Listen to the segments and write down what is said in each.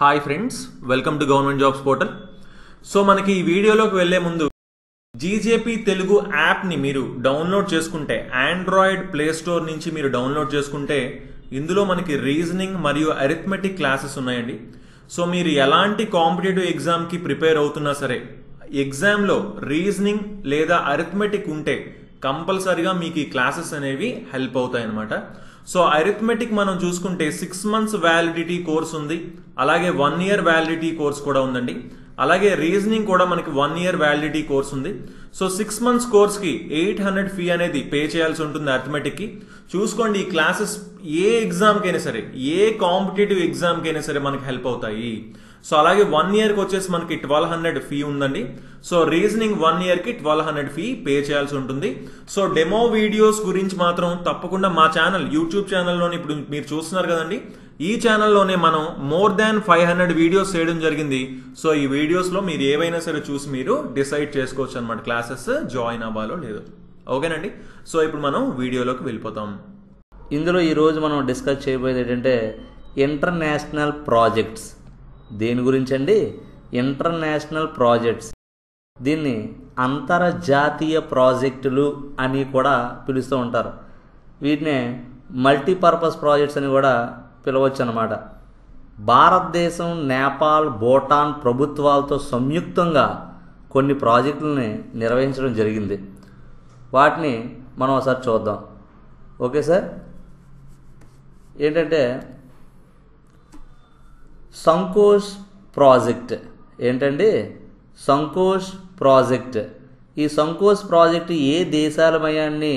Hi friends, welcome to government jobs portal. So మనకి ఈ వీడియోలోకి వెళ్లే ముందు జీజేపీ తెలుగు యాప్ని మీరు డౌన్లోడ్ చేసుకుంటే, ఆండ్రాయిడ్ ప్లే స్టోర్ నుంచి మీరు డౌన్లోడ్ చేసుకుంటే ఇందులో మనకి రీజనింగ్ మరియు అరిథమెటిక్ క్లాసెస్ ఉన్నాయండి. సో మీరు ఎలాంటి కాంపిటేటివ్ ఎగ్జామ్కి ప్రిపేర్ అవుతున్నా సరే, ఎగ్జామ్లో రీజనింగ్ లేదా అరిథమెటిక్ ఉంటే కంపల్సరీగా మీకు ఈ క్లాసెస్ అనేవి హెల్ప్ అవుతాయి అన్నమాట. సో అరిథమెటిక్ మనం చూసుకుంటే 6 months వ్యాలిడిటీ కోర్స్ ఉంది, అలాగే 1 year వ్యాలిడిటీ కోర్స్ కూడా ఉందండి. అలాగే రీజనింగ్ కూడా మనకి 1 year వ్యాలిడిటీ కోర్స్ ఉంది. సో 6 months కోర్స్కి 800 ఫీ అనేది పే చేయాల్సి ఉంటుంది అరిథమెటిక్కి. చూసుకోండి, ఈ క్లాసెస్ ఏ ఎగ్జామ్కైనా సరే, ఏ కాంపిటేటివ్ ఎగ్జామ్కైనా సరే మనకి హెల్ప్ అవుతాయి. సో అలాగే 1 yearకి వచ్చేసి మనకి 1200 ఫీ ఉందండి. సో రీజనింగ్ 1 yearకి 1200 ఫీ పే చేయాల్సి ఉంటుంది. సో డెమో వీడియోస్ గురించి మాత్రం తప్పకుండా మా ఛానల్, యూట్యూబ్ ఛానల్లోనే ఇప్పుడు మీరు చూస్తున్నారు కదండి, ఈ ఛానల్లోనే మనం మోర్ దాన్ 500 వీడియోస్ చేయడం జరిగింది. సో ఈ వీడియోస్లో మీరు ఏవైనా సరే చూసి మీరు డిసైడ్ చేసుకోవచ్చు అనమాట, క్లాసెస్ జాయిన్ అవ్వాలో లేదో. ఓకేనండి, సో ఇప్పుడు మనం వీడియోలోకి వెళ్ళిపోతాం. ఇందులో ఈరోజు మనం డిస్కస్ చేయబోయేది ఏంటంటే ఇంటర్నేషనల్ ప్రాజెక్ట్స్. దేని గురించి అండి? International projects. దీన్ని అంతర్జాతీయ ప్రాజెక్టులు అని కూడా పిలుస్తూ ఉంటారు. వీటినే మల్టీపర్పస్ ప్రాజెక్ట్స్ అని కూడా పిలవచ్చు అన్నమాట. భారతదేశం, నేపాల్, భూటాన్ ప్రభుత్వాలతో సంయుక్తంగా కొన్ని ప్రాజెక్టులని నిర్వహించడం జరిగింది. వాటిని మనం ఒకసారి చూద్దాం. ఓకే సార్, ఏంటంటే సంకోష్ ప్రాజెక్ట్. ఏంటండి? సంకోష్ ప్రాజెక్ట్. ఈ సంకోష్ ప్రాజెక్ట్ ఏ దేశాలమయాన్ని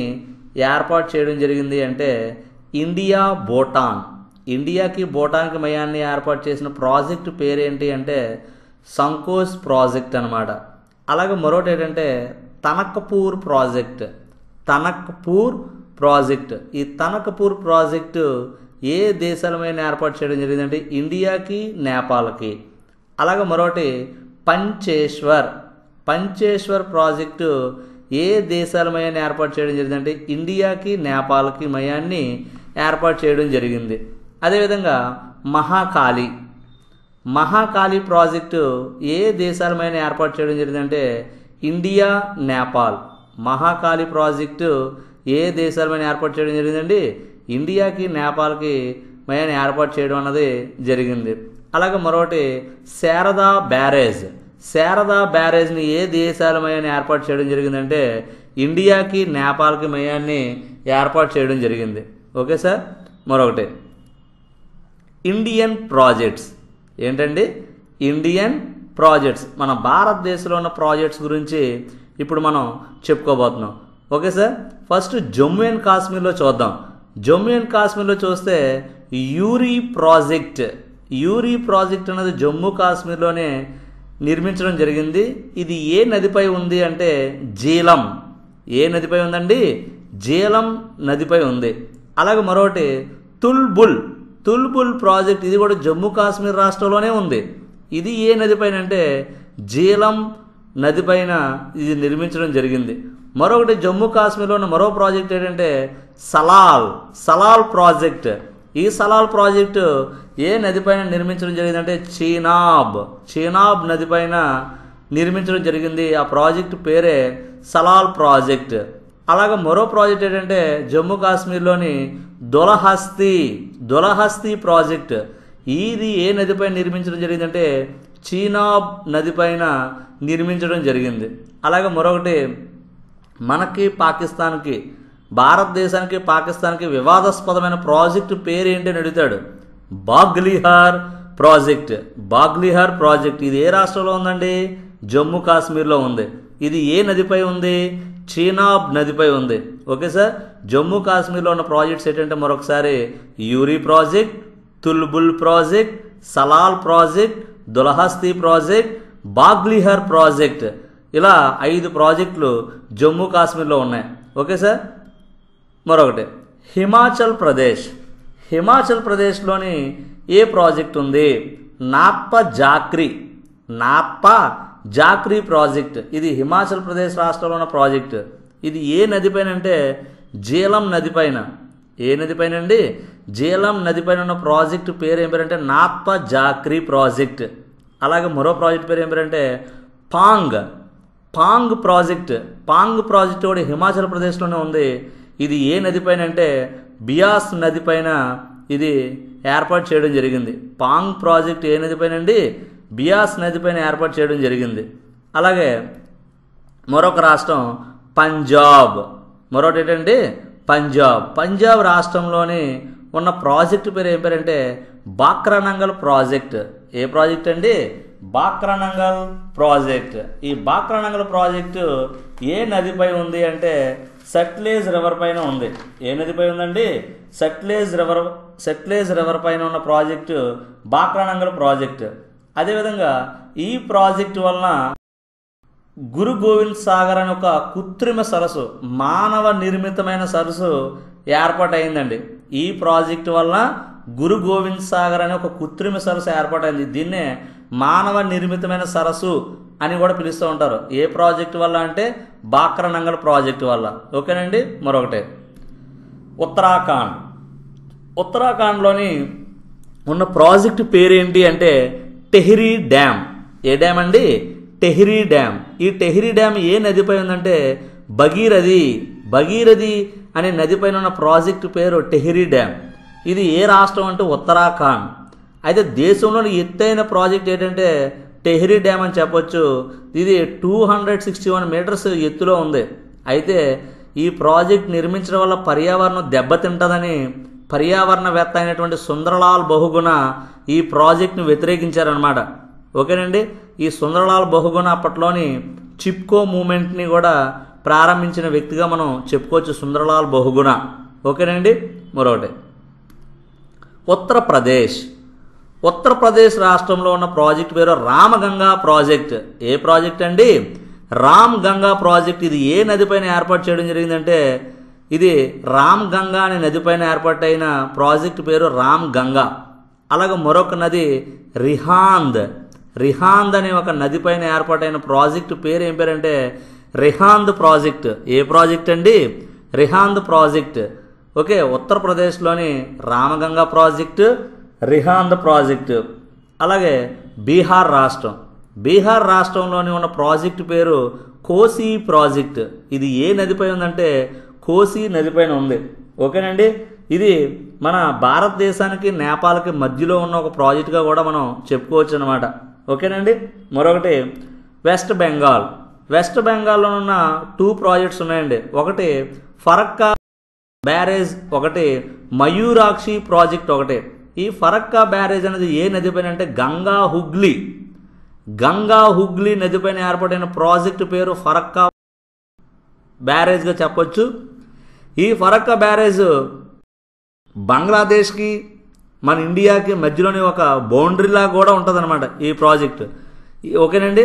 ఏర్పాటు చేయడం జరిగింది అంటే ఇండియా, భూటాన్. ఇండియాకి భూటాన్కి మయాన్ని ఏర్పాటు చేసిన ప్రాజెక్టు పేరేంటి అంటే సంకోష్ ప్రాజెక్ట్ అనమాట. అలాగే మరొకటి ఏంటంటే తనకపూర్ ప్రాజెక్ట్. తనకపూర్ ప్రాజెక్ట్. ఈ తనకపూర్ ప్రాజెక్టు ఏ దేశాలమైన ఏర్పాటు చేయడం జరిగిందంటే ఇండియాకి, నేపాల్కి. అలాగే మరొకటి పంచేశ్వర్. పంచేశ్వర్ ప్రాజెక్టు ఏ దేశాలమైన ఏర్పాటు చేయడం జరిగిందంటే ఇండియాకి, నేపాల్కి మయాన్ని ఏర్పాటు చేయడం జరిగింది. అదేవిధంగా మహాకాళి. మహాకాళి ప్రాజెక్టు ఏ దేశాలమైన ఏర్పాటు చేయడం జరిగిందంటే ఇండియా, నేపాల్. మహాకాళి ప్రాజెక్టు ఏ దేశాలమైన ఏర్పాటు చేయడం జరిగిందండి? ఇండియాకి, నేపాల్కి మయాన్ని ఏర్పాటు చేయడం అన్నది జరిగింది. అలాగే మరొకటి శారదా బ్యారేజ్. శారదా బ్యారేజ్ని ఏ దేశాలమయాన్ని ఏర్పాటు చేయడం జరిగిందంటే ఇండియాకి, నేపాల్కి మయాన్ని ఏర్పాటు చేయడం జరిగింది. ఓకే సార్, మరొకటి ఇండియన్ ప్రాజెక్ట్స్. ఏంటండి? Indian projects. మన భారతదేశంలో ఉన్న ప్రాజెక్ట్స్ గురించి ఇప్పుడు మనం చెప్పుకోబోతున్నాం. Okay sir, first Jammu and కాశ్మీర్లో చూద్దాం. జమ్మూ అండ్ కాశ్మీర్లో చూస్తే యూరీ ప్రాజెక్ట్. యూరీ ప్రాజెక్ట్ అనేది జమ్మూ కాశ్మీర్లోనే నిర్మించడం జరిగింది. ఇది ఏ నదిపై ఉంది అంటే జీలం. ఏ నదిపై ఉందండి? జీలం నదిపై ఉంది. అలాగే మరొకటి తుల్బుల్. తుల్బుల్ ప్రాజెక్ట్, ఇది కూడా జమ్మూ కాశ్మీర్ రాష్ట్రంలోనే ఉంది. ఇది ఏ నదిపైన అంటే జీలం నదిపైన ఇది నిర్మించడం జరిగింది. మరొకటి జమ్మూ కాశ్మీర్లో ఉన్న మరో ప్రాజెక్ట్ ఏంటంటే సలాల్. Salalah project. ఈ సలాల్ ప్రాజెక్టు ఏ నదిపైన నిర్మించడం జరిగిందంటే చీనాబ్. చీనాబ్ నదిపైన నిర్మించడం జరిగింది. ఆ ప్రాజెక్టు పేరే సలాల్ ప్రాజెక్ట్. అలాగే మరో ప్రాజెక్ట్ ఏంటంటే జమ్మూ కాశ్మీర్లోని దులహస్తీ. దులహస్తీ ప్రాజెక్ట్. ఇది ఏ నదిపైన నిర్మించడం జరిగిందంటే చీనాబ్ నదిపైన నిర్మించడం జరిగింది. అలాగే మరొకటి మనకి పాకిస్తాన్కి, భారతదేశానికి పాకిస్తాన్కి వివాదాస్పదమైన ప్రాజెక్టు పేరు ఏంటి అని అడుగుతాడు. బాగ్లిహార్ ప్రాజెక్ట్. బాగ్లిహార్ ప్రాజెక్ట్ ఇది ఏ రాష్ట్రంలో ఉందండి? జమ్మూ కాశ్మీర్లో ఉంది. ఇది ఏ నదిపై ఉంది? చీనాబ్ నదిపై ఉంది. ఓకే సార్, జమ్మూ కాశ్మీర్లో ఉన్న ప్రాజెక్ట్స్ ఏంటంటే మరొకసారి Uri project, Tulbul project, Salal project, Dulhasti project, Baglihar project. ఇలా 5 ప్రాజెక్టులు జమ్మూ కాశ్మీర్లో ఉన్నాయి. ఓకే సార్, మరొకటి హిమాచల్ ప్రదేశ్. హిమాచల్ ప్రదేశ్లోని ఏ ప్రాజెక్ట్ ఉంది? నాప్ప జాక్రీ. నాప్ప జాక్రీ ప్రాజెక్ట్. ఇది హిమాచల్ ప్రదేశ్ రాష్ట్రంలో ఉన్న ప్రాజెక్ట్. ఇది ఏ నదిపైన అంటే జీలం నదిపైన. ఏ నది పైన అండి? జీలం నది పైన ఉన్న ప్రాజెక్టు పేరు ఏం పేరంటే నాత్ప జాక్రీ ప్రాజెక్ట్. అలాగే మరో ప్రాజెక్ట్ పేరు ఏం పేరంటే పాంగ్ ప్రాజెక్ట్. పాంగ్ ప్రాజెక్ట్ కూడా హిమాచల్ ప్రదేశ్లోనే ఉంది. ఇది ఏ నది పైన అంటే బియాస్ నది పైన ఇది ఏర్పాటు చేయడం జరిగింది. పాంగ్ ప్రాజెక్ట్ ఏ నది పైన అండి? బియాస్ నది పైన ఏర్పాటు చేయడం జరిగింది. అలాగే మరొక రాష్ట్రం పంజాబ్. మరొకటి ఏంటంటే పంజాబ్ రాష్ట్రంలోని ఉన్న ప్రాజెక్టు పేరు ఏం పేరంటే బాక్రానంగల్ ప్రాజెక్ట్. ఏ ప్రాజెక్ట్ అండి? బాక్రానంగల్ ప్రాజెక్ట్. ఈ బాక్రానంగల్ ప్రాజెక్టు ఏ నదిపై ఉంది అంటే సట్లెజ్ రివర్ పైన ఉంది. ఏ నదిపై ఉందండి? సట్లెజ్ రివర్ పైన ఉన్న ప్రాజెక్టు బాక్రానంగల్ ప్రాజెక్ట్. అదేవిధంగా ఈ ప్రాజెక్టు వలన గురు గోవింద్ సాగర్ అనే ఒక కృత్రిమ సరస్సు, మానవ నిర్మితమైన సరస్సు ఏర్పాటైందండి. ఈ ప్రాజెక్టు వల్ల గురు గోవింద్ సాగర్ అనే ఒక కృత్రిమ సరస్సు ఏర్పాటైంది. దీన్నే మానవ నిర్మితమైన సరస్సు అని కూడా పిలుస్తూ ఉంటారు. ఏ ప్రాజెక్టు వల్ల అంటే బాక్రానంగల్ ప్రాజెక్టు వల్ల. ఓకేనండి. మరొకటి ఉత్తరాఖండ్లోని ఉన్న ప్రాజెక్టు పేరేంటి అంటే టెహ్రీ డ్యామ్. ఏ డ్యామ్ అండి? టెహ్రీ డ్యామ్. ఈ టెహ్రీ డ్యామ్ ఏ నదిపై ఉందంటే భగీరథి అనే నదిపైన ఉన్న ప్రాజెక్టు పేరు టెహ్రీ డ్యామ్. ఇది ఏ రాష్ట్రం అంటే ఉత్తరాఖండ్. అయితే దేశంలోని ఎత్తైన ప్రాజెక్ట్ ఏంటంటే టెహ్రీ డ్యామ్ అని చెప్పొచ్చు. ఇది 261 మీటర్స్ ఎత్తులో ఉంది. అయితే ఈ ప్రాజెక్ట్ నిర్మించడం వల్ల పర్యావరణం దెబ్బతింటదని పర్యావరణవేత్త అయినటువంటి సుందరలాల్ బహుగుణ ఈ ప్రాజెక్ట్ను వ్యతిరేకించారనమాట. ఓకేనండి. ఈ సుందరలాల్ బహుగుణ అప్పట్లోని చిప్కో మూమెంట్ని కూడా ప్రారంభించిన వ్యక్తిగా మనం చెప్పుకోవచ్చు, సుందరలాల్ బహుగుణ. ఓకేనండి. మరొకటి ఉత్తరప్రదేశ్ రాష్ట్రంలో ఉన్న ప్రాజెక్ట్ పేరు రామగంగా ప్రాజెక్ట్. ఏ ప్రాజెక్ట్ అండి? రామ్ గంగా ప్రాజెక్ట్. ఇది ఏ నదిపైన ఏర్పాటు చేయడం జరిగిందంటే ఇది రామ్ గంగా అనే నదిపైన ఏర్పాటైన ప్రాజెక్ట్ పేరు రామ్ గంగా. అలాగే మరొక నది రిహాంద్ అనే ఒక నదిపైన ఏర్పాటైన ప్రాజెక్టు పేరు ఏం పేరంటే రిహాంద్ ప్రాజెక్ట్. ఏ ప్రాజెక్ట్ అండి? రిహాంద్ ప్రాజెక్ట్. ఓకే. ఉత్తరప్రదేశ్లోని రామగంగా ప్రాజెక్టు, రిహాంద్ ప్రాజెక్టు. అలాగే బీహార్ రాష్ట్రంలోని ఉన్న ప్రాజెక్టు పేరు కోసీ ప్రాజెక్ట్. ఇది ఏ నదిపై ఉందంటే కోసీ నదిపైన ఉంది. ఓకేనండి. ఇది మన భారతదేశానికి నేపాల్కి మధ్యలో ఉన్న ఒక ప్రాజెక్టుగా కూడా మనం చెప్పుకోవచ్చు అనమాట. ఓకేనండి. మరొకటి వెస్ట్ బెంగాల్లో ఉన్న 2 ప్రాజెక్ట్స్ ఉన్నాయండి. ఒకటి ఫరక్కా బ్యారేజ్, ఒకటి మయూరాక్షి ప్రాజెక్ట్ ఒకటి. ఈ ఫరక్కా బ్యారేజ్ అనేది ఏ నదిపైన అంటే గంగా హుగ్లీ నదిపైన ఏర్పడిన ప్రాజెక్టు పేరు ఫరక్కా బ్యారేజ్గా చెప్పొచ్చు. ఈ ఫరక్కా బ్యారేజ్ బంగ్లాదేశ్కి మన ఇండియాకి మధ్యలోని ఒక బౌండరీలా కూడా ఉంటుందన్నమాట ఈ ప్రాజెక్ట్. ఓకేనండి.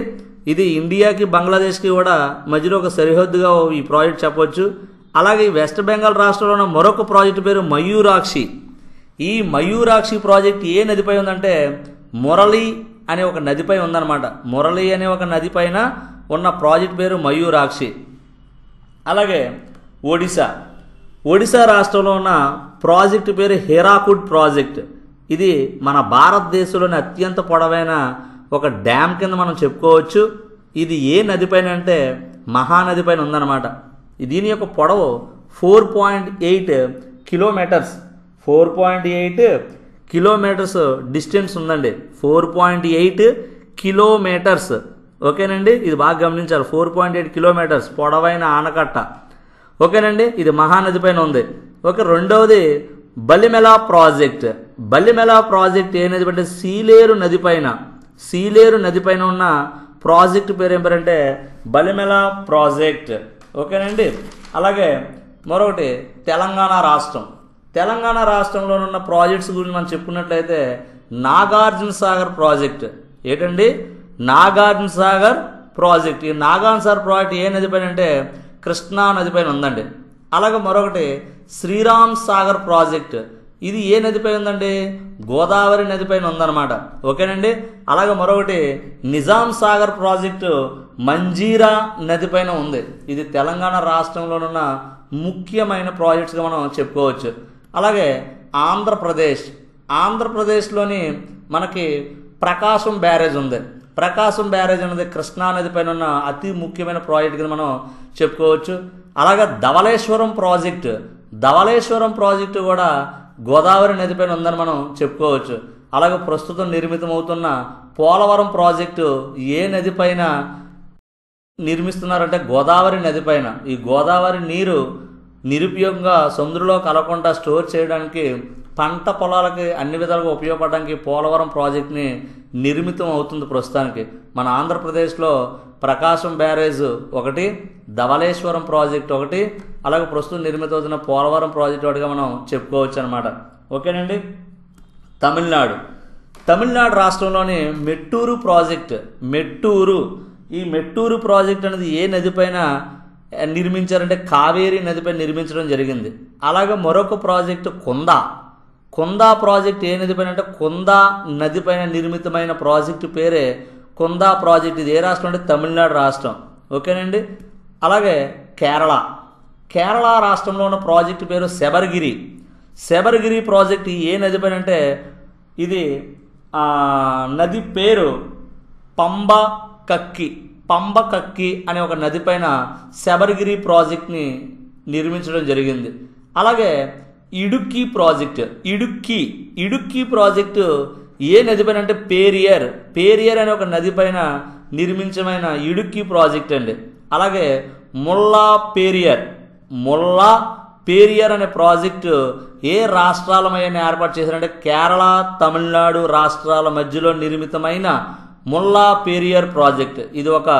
ఇది ఇండియాకి బంగ్లాదేశ్కి కూడా మధ్యలో ఒక సరిహద్దుగా ఈ ప్రాజెక్ట్ చెప్పొచ్చు. అలాగే వెస్ట్ బెంగాల్ రాష్ట్రంలో ఉన్న మరొక ప్రాజెక్టు పేరు మయూరాక్షి. ఈ మయూరాక్షి ప్రాజెక్ట్ ఏ నదిపై ఉందంటే మురళి అనే ఒక నదిపై ఉందన్నమాట. మురళి అనే ఒక నదిపైన ఉన్న ప్రాజెక్ట్ పేరు మయూరాక్షి. అలాగే ఒడిశా రాష్ట్రంలో ఉన్న ప్రాజెక్టు పేరు హీరాకుడ్ ప్రాజెక్ట్. ఇది మన భారతదేశంలోని అత్యంత పొడవైన ఒక డ్యామ్ కింద మనం చెప్పుకోవచ్చు. ఇది ఏ నదిపైన అంటే మహానది పైన ఉందన్నమాట. దీని యొక్క పొడవు 4.8 కిలోమీటర్స్. 4.8 కిలోమీటర్స్ డిస్టెన్స్ ఉందండి. 4.8 కిలోమీటర్స్. ఓకేనండి. ఇది బాగా గమనించాలి. 4.8 కిలోమీటర్స్ పొడవైన ఆనకట్ట. ఓకేనండి. ఇది మహానది పైన ఉంది. ఓకే. రెండవది బలిమెలా ప్రాజెక్ట్. ఏ నది అంటే సీలేరు నదిపైన ఉన్న ప్రాజెక్ట్ పేరు ఏం పేరంటే బలిమెలా ప్రాజెక్ట్. ఓకేనండి. అలాగే మరొకటి తెలంగాణ రాష్ట్రంలో ఉన్న ప్రాజెక్ట్స్ గురించి మనం చెప్పుకున్నట్లయితే నాగార్జున సాగర్ ప్రాజెక్ట్. ఏంటండి? నాగార్జున సాగర్ ప్రాజెక్ట్. ఈ నాగార్జున సాగర్ ప్రాజెక్ట్ ఏ నది పైన అంటే కృష్ణా నది పైన ఉందండి. అలాగే మరొకటి శ్రీరామ్ సాగర్ ప్రాజెక్ట్. ఇది ఏ నదిపై ఉందండి? గోదావరి నదిపైన ఉందన్నమాట. ఓకేనండి. అలాగే మరొకటి నిజాం సాగర్ ప్రాజెక్టు మంజీరా నదిపైన ఉంది. ఇది తెలంగాణ రాష్ట్రంలోనున్న ముఖ్యమైన ప్రాజెక్ట్స్గా మనం చెప్పుకోవచ్చు. అలాగే ఆంధ్రప్రదేశ్లోని మనకి ప్రకాశం బ్యారేజ్ ఉంది. ప్రకాశం బ్యారేజ్ అనేది కృష్ణా నది పైన ఉన్న అతి ముఖ్యమైన ప్రాజెక్ట్ కింద మనం చెప్పుకోవచ్చు. అలాగే ధవళేశ్వరం ప్రాజెక్టు కూడా గోదావరి నది పైన ఉందని మనం చెప్పుకోవచ్చు. అలాగే ప్రస్తుతం నిర్మితమవుతున్న పోలవరం ప్రాజెక్టు ఏ నది పైన నిర్మిస్తున్నారంటే గోదావరి నది పైన. ఈ గోదావరి నీరు నిరుపయోగంగా సముద్రంలో కలవకుండా స్టోర్ చేయడానికి, పంట పొలాలకి అన్ని విధాలుగా ఉపయోగపడడానికి పోలవరం ప్రాజెక్ట్ని నిర్మితం అవుతుంది ప్రస్తుతానికి. మన ఆంధ్రప్రదేశ్లో ప్రకాశం బ్యారేజ్ ఒకటి, ధవళేశ్వరం ప్రాజెక్ట్ ఒకటి, అలాగే ప్రస్తుతం నిర్మితమవుతున్న పోలవరం ప్రాజెక్ట్ ఒకటిగా మనం చెప్పుకోవచ్చు అనమాట. ఓకేనండి. తమిళనాడు రాష్ట్రంలోని మెట్టూరు ప్రాజెక్ట్. ఈ మెట్టూరు ప్రాజెక్ట్ అనేది ఏ నదిపైన నిర్మించారంటే కావేరీ నదిపై నిర్మించడం జరిగింది. అలాగే మరొక ప్రాజెక్టు కుందా ప్రాజెక్ట్ ఏ నదిపైన అంటే కుందా నదిపైన నిర్మితమైన ప్రాజెక్టు పేరే కుందా ప్రాజెక్ట్. ఇది ఏ రాష్ట్రం అంటే తమిళనాడు రాష్ట్రం. ఓకేనండి. అలాగే కేరళ రాష్ట్రంలో ఉన్న ప్రాజెక్టు పేరు శబరిగిరి ప్రాజెక్ట్ ఏ నదిపైన అంటే ఇది నది పేరు పంబకక్కి అనే ఒక నదిపైన శబరిగిరి ప్రాజెక్ట్ని నిర్మించడం జరిగింది. అలాగే ఇడుక్కి ప్రాజెక్టు ఏ నదిపైన అంటే పేరియర్ అనే ఒక నదిపైన నిర్మించమైన ఇడుక్కి ప్రాజెక్ట్ అండి. అలాగే ముల్లా పేరియర్ అనే ప్రాజెక్టు ఏ రాష్ట్రాల మధ్య ఏర్పాటు చేశారంటే కేరళ, తమిళనాడు రాష్ట్రాల మధ్యలో నిర్మితమైన ముల్లా పెరియార్ ప్రాజెక్ట్. ఇది ఒక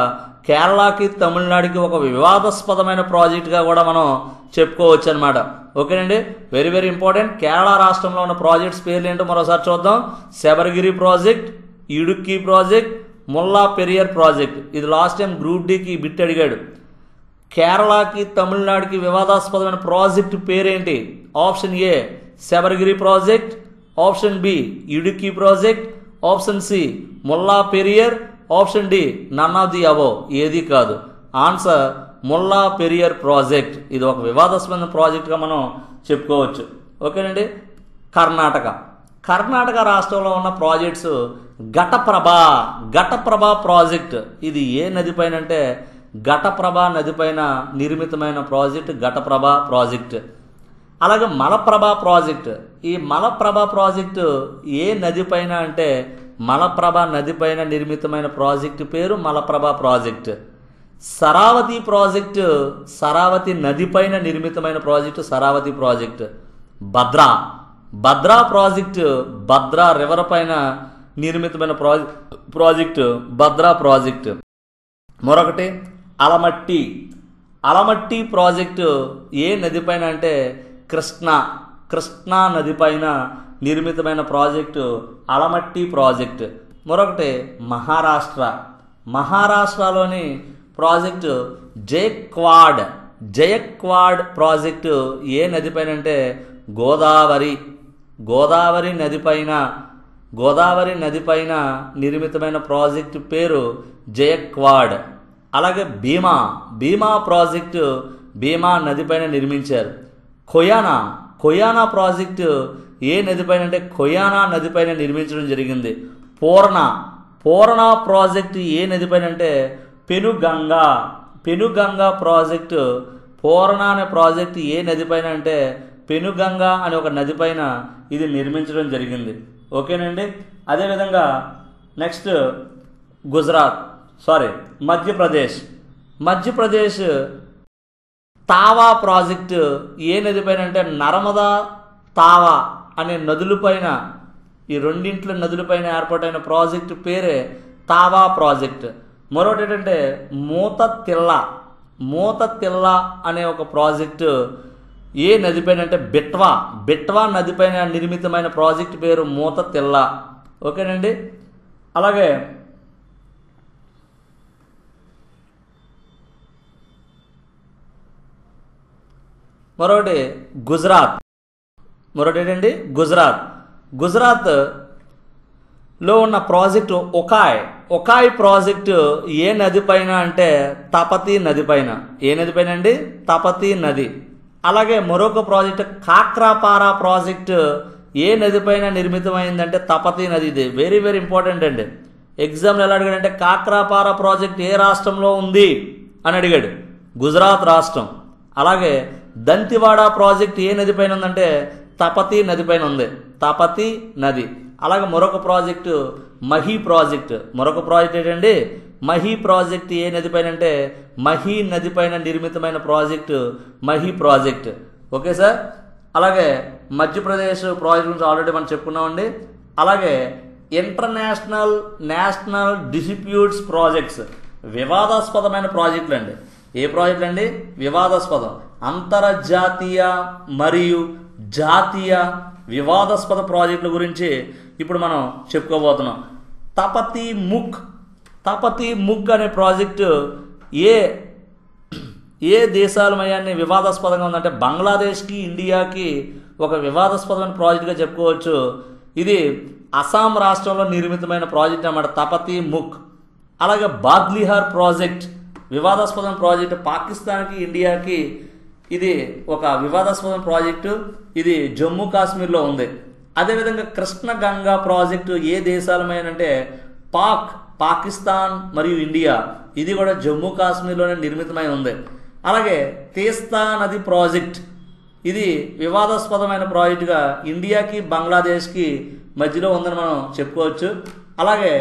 కేరళకి, తమిళనాడుకి ఒక వివాదాస్పదమైన ప్రాజెక్ట్గా కూడా మనం చెప్పుకోవచ్చు అనమాట. ఓకేనండి. Very very important. కేరళ రాష్ట్రంలో ఉన్న ప్రాజెక్ట్స్ పేర్లు ఏంటో మరోసారి చూద్దాం. Sabarigiri project, Idukki project, Mullaperiyar project. ఇది లాస్ట్ టైం గ్రూప్ డికి బిట్ అడిగాడు. కేరళకి, తమిళనాడుకి వివాదాస్పదమైన ప్రాజెక్ట్ పేరేంటి? Option A Sabarigiri project, option B Idukki project, option C Mullaperiyar, option D none of the above. ఏది కాదు. Answer Mullaperiyar project. ఇది ఒక వివాదాస్పదమైన ప్రాజెక్ట్గా మనం చెప్పుకోవచ్చు. ఓకేనండి. కర్ణాటక రాష్ట్రంలో ఉన్న ప్రాజెక్ట్స్ ఘటప్రభ ప్రాజెక్ట్. ఇది ఏ నదిపైన అంటే ఘటప్రభ నదిపైన నిర్మితమైన ప్రాజెక్ట్ ఘటప్రభ ప్రాజెక్ట్. అలాగే మలప్రభ ప్రాజెక్ట్. ఈ మలప్రభ ప్రాజెక్టు ఏ నదిపైన అంటే మలప్రభ నదిపైన నిర్మితమైన ప్రాజెక్టు పేరు మలప్రభ ప్రాజెక్ట్. శరావతి నదిపైన నిర్మితమైన project Sharavati project. Bhadra project Bhadra river పైన నిర్మితమైన ప్రాజెక్టు భద్రా ప్రాజెక్టు. మరొకటి అలమట్టి ప్రాజెక్టు ఏ నదిపైన అంటే కృష్ణా నదిపైన నిర్మితమైన ప్రాజెక్టు అలమట్టి ప్రాజెక్టు. మరొకటి మహారాష్ట్రలోని ప్రాజెక్టు జయక్వాడ్ ప్రాజెక్టు ఏ నదిపైన అంటే గోదావరి నదిపైన నిర్మితమైన ప్రాజెక్టు పేరు జయక్వాడ్. అలాగే భీమా ప్రాజెక్టు భీమా నదిపైన నిర్మించారు. కొయానా ప్రాజెక్టు ఏ నదిపైన అంటే కొయానా నదిపైన నిర్మించడం జరిగింది. పూర్ణ ప్రాజెక్టు ఏ నదిపైన అంటే పెనుగంగా ప్రాజెక్టు. పూర్ణ అనే ప్రాజెక్టు ఏ నదిపైన అంటే పెనుగంగా అనే ఒక నదిపైన ఇది నిర్మించడం జరిగింది. ఓకేనండి. అదేవిధంగా నెక్స్ట్ మధ్యప్రదేశ్ తావా ప్రాజెక్టు ఏ నదిపైన అంటే నర్మదా, తావా అనే నదులపైన, ఈ రెండింట్ల నదులపైన ఏర్పాటైన ప్రాజెక్టు పేరే తావా ప్రాజెక్ట్. మరొకటి ఏంటంటే మూతతిల్ల అనే ఒక ప్రాజెక్టు ఏ నదిపైన అంటే బిట్వా నదిపైన నిర్మితమైన ప్రాజెక్టు పేరు మూతతిల్ల. ఓకేనండి. అలాగే మరొకటి ఏంటండి గుజరాత్లో ఉన్న ప్రాజెక్టు ఒకాయ్ ప్రాజెక్టు ఏ నది పైన అంటే తపతీ నది పైన. ఏ నది పైన అండి? తపతీ నది. అలాగే మరొక ప్రాజెక్ట్ కాక్రాపారా ప్రాజెక్టు ఏ నదిపైన నిర్మితమైందంటే తపతీ నది. ఇది వెరీ వెరీ ఇంపార్టెంట్ అండి. ఎగ్జామ్లో ఎలా అడిగాడంటే కాక్రాపారా ప్రాజెక్ట్ ఏ రాష్ట్రంలో ఉంది అని అడిగాడు. గుజరాత్ రాష్ట్రం. అలాగే దంతివాడ ప్రాజెక్ట్ ఏ నది పైన ఉందంటే తపతీ నది పైన ఉంది. తపతీ నది. అలాగే మరొక ప్రాజెక్టు మహీ ప్రాజెక్ట్. మరొక ప్రాజెక్ట్ ఏంటండి మహీ ప్రాజెక్ట్ ఏ నది పైన అంటే మహీ నది పైన నిర్మితమైన ప్రాజెక్టు మహీ ప్రాజెక్ట్. Okay sir. అలాగే మధ్యప్రదేశ్ ప్రాజెక్ట్ గురించి ఆల్రెడీ మనం చెప్పుకున్నామండి. అలాగే ఇంటర్నేషనల్ నేషనల్ డిస్ప్యూట్స్ ప్రాజెక్ట్స్ వివాదాస్పదమైన ప్రాజెక్టులు అండి. ఏ ప్రాజెక్టులు అండి? వివాదాస్పదం. అంతర్జాతీయ మరియు జాతీయ వివాదాస్పద ప్రాజెక్టుల గురించి ఇప్పుడు మనం చెప్పుకోబోతున్నాం. తపతీ ముక్ అనే ప్రాజెక్టు ఏ దేశాల మయాన్ని వివాదాస్పదంగా ఉందంటే బంగ్లాదేశ్కి ఇండియాకి ఒక వివాదాస్పదమైన ప్రాజెక్టుగా చెప్పుకోవచ్చు. ఇది అస్సాం రాష్ట్రంలో నిర్మితమైన ప్రాజెక్ట్ అన్నమాట తపతీ ముక్. అలాగే బాగ్లిహార్ ప్రాజెక్ట్ వివాదాస్పదమైన ప్రాజెక్టు. పాకిస్తాన్కి ఇండియాకి ఇది ఒక వివాదాస్పదమైన ప్రాజెక్టు. ఇది జమ్మూ కాశ్మీర్లో ఉంది. అదేవిధంగా కృష్ణ గంగా ప్రాజెక్టు ఏ దేశాలమైనంటే పాకిస్తాన్ మరియు ఇండియా. ఇది కూడా జమ్మూ కాశ్మీర్లోనే నిర్మితమై ఉంది. అలాగే తీస్తా నది ప్రాజెక్ట్ ఇది వివాదాస్పదమైన ప్రాజెక్టుగా ఇండియాకి బంగ్లాదేశ్కి మధ్యలో ఉందని మనం చెప్పుకోవచ్చు. అలాగే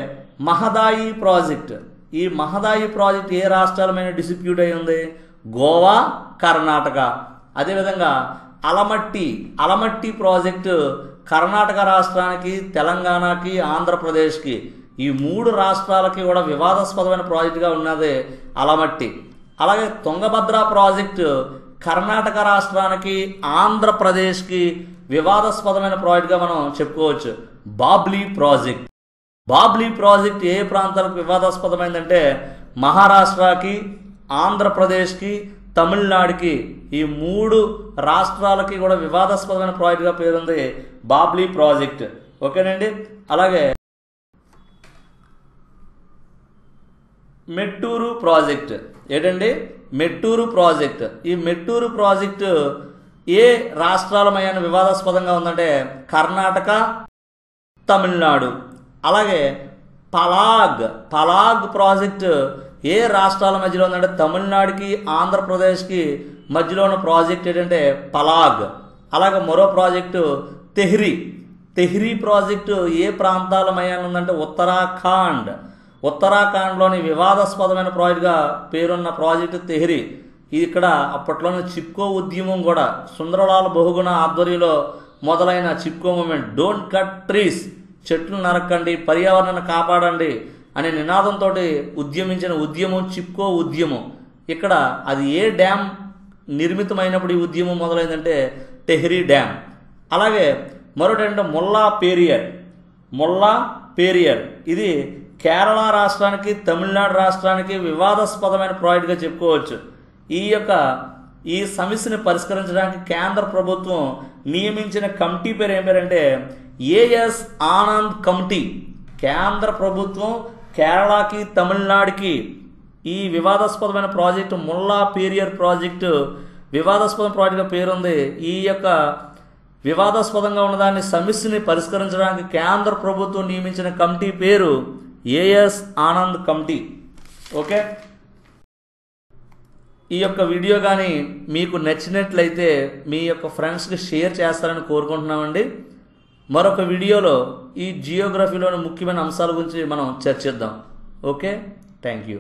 మహదాయి ప్రాజెక్ట్. ఈ మహదాయి ప్రాజెక్ట్ ఏ రాష్ట్రాలమైన డిస్ప్యూట్ అయి ఉంది? గోవా, కర్ణాటక. అదేవిధంగా అలమట్టి ప్రాజెక్టు కర్ణాటక రాష్ట్రానికి, తెలంగాణకి, ఆంధ్రప్రదేశ్కి ఈ 3 రాష్ట్రాలకి కూడా వివాదాస్పదమైన ప్రాజెక్టుగా ఉన్నది అలమట్టి. అలాగే తుంగభద్ర ప్రాజెక్టు కర్ణాటక రాష్ట్రానికి, ఆంధ్రప్రదేశ్కి వివాదాస్పదమైన ప్రాజెక్టుగా మనం చెప్పుకోవచ్చు. బాబ్లీ ప్రాజెక్ట్ ఏ ప్రాంతాలకు వివాదాస్పదమైందంటే మహారాష్ట్రకి, ఆంధ్రప్రదేశ్కి, తమిళనాడుకి ఈ 3 రాష్ట్రాలకి కూడా వివాదాస్పదమైన ప్రాజెక్టుగా పేరుంది బాబ్లీ ప్రాజెక్ట్. ఓకేనండి. అలాగే మెట్టూరు ప్రాజెక్ట్ ఏంటండి? మెట్టూరు ప్రాజెక్ట్. ఈ మెట్టూరు ప్రాజెక్టు ఏ రాష్ట్రాలమయ్యాన వివాదాస్పదంగా ఉందంటే కర్ణాటక, తమిళనాడు. అలాగే పలాగ్ ప్రాజెక్టు ఏ రాష్ట్రాల మధ్యలో ఉందంటే తమిళనాడుకి, ఆంధ్రప్రదేశ్కి మధ్యలో ఉన్న ప్రాజెక్ట్ ఏంటంటే పలాగ్. అలాగే మరో ప్రాజెక్టు తెహ్రీ ప్రాజెక్టు ఏ ప్రాంతాల మయాన ఉందంటే ఉత్తరాఖండ్లోని వివాదాస్పదమైన ప్రాజెక్టుగా పేరున్న ప్రాజెక్టు తెహ్రీ. ఇక్కడ అప్పట్లోని చిప్కో ఉద్యమం కూడా సుందరలాల్ బహుగుణ ఆధ్వర్యంలో మొదలైన Chipko movement, don't cut trees, చెట్లు నరకండి, పర్యావరణాన్ని కాపాడండి అనే నినాదంతో ఉద్యమించిన ఉద్యమం చిప్కో ఉద్యమం. ఇక్కడ అది ఏ డ్యామ్ నిర్మితమైనప్పుడు ఈ ఉద్యమం మొదలైందంటే టెహ్రీ డ్యామ్. అలాగే మరొకటి ముల్లా పేరియర్ ఇది కేరళ రాష్ట్రానికి, తమిళనాడు రాష్ట్రానికి వివాదాస్పదమైన ప్రాజెక్టుగా చెప్పుకోవచ్చు. ఈ సమస్యని పరిష్కరించడానికి కేంద్ర ప్రభుత్వం నియమించిన కమిటీ పేరు ఏం పేరంటే ఏఎస్ ఆనంద్ కమిటీ. కేంద్ర ప్రభుత్వం కేరళకి, తమిళనాడుకి ఈ వివాదాస్పదమైన ప్రాజెక్టు ముల్లా పేరియర్ ప్రాజెక్టు వివాదాస్పద ప్రాజెక్టుగా పేరుంది. ఈ వివాదాస్పదంగా ఉన్నదాన్ని సమస్యని పరిష్కరించడానికి కేంద్ర ప్రభుత్వం నియమించిన కమిటీ పేరు ఏఎస్ ఆనంద్ కమిటీ. ఓకే. ఈ వీడియో కానీ మీకు నచ్చినట్లయితే మీ ఫ్రెండ్స్కి షేర్ చేస్తారని కోరుకుంటున్నామండి. మరొక వీడియోలో ఈ జియోగ్రఫీలోని ముఖ్యమైన అంశాల గురించి మనం చర్చిద్దాం. Okay, thank you.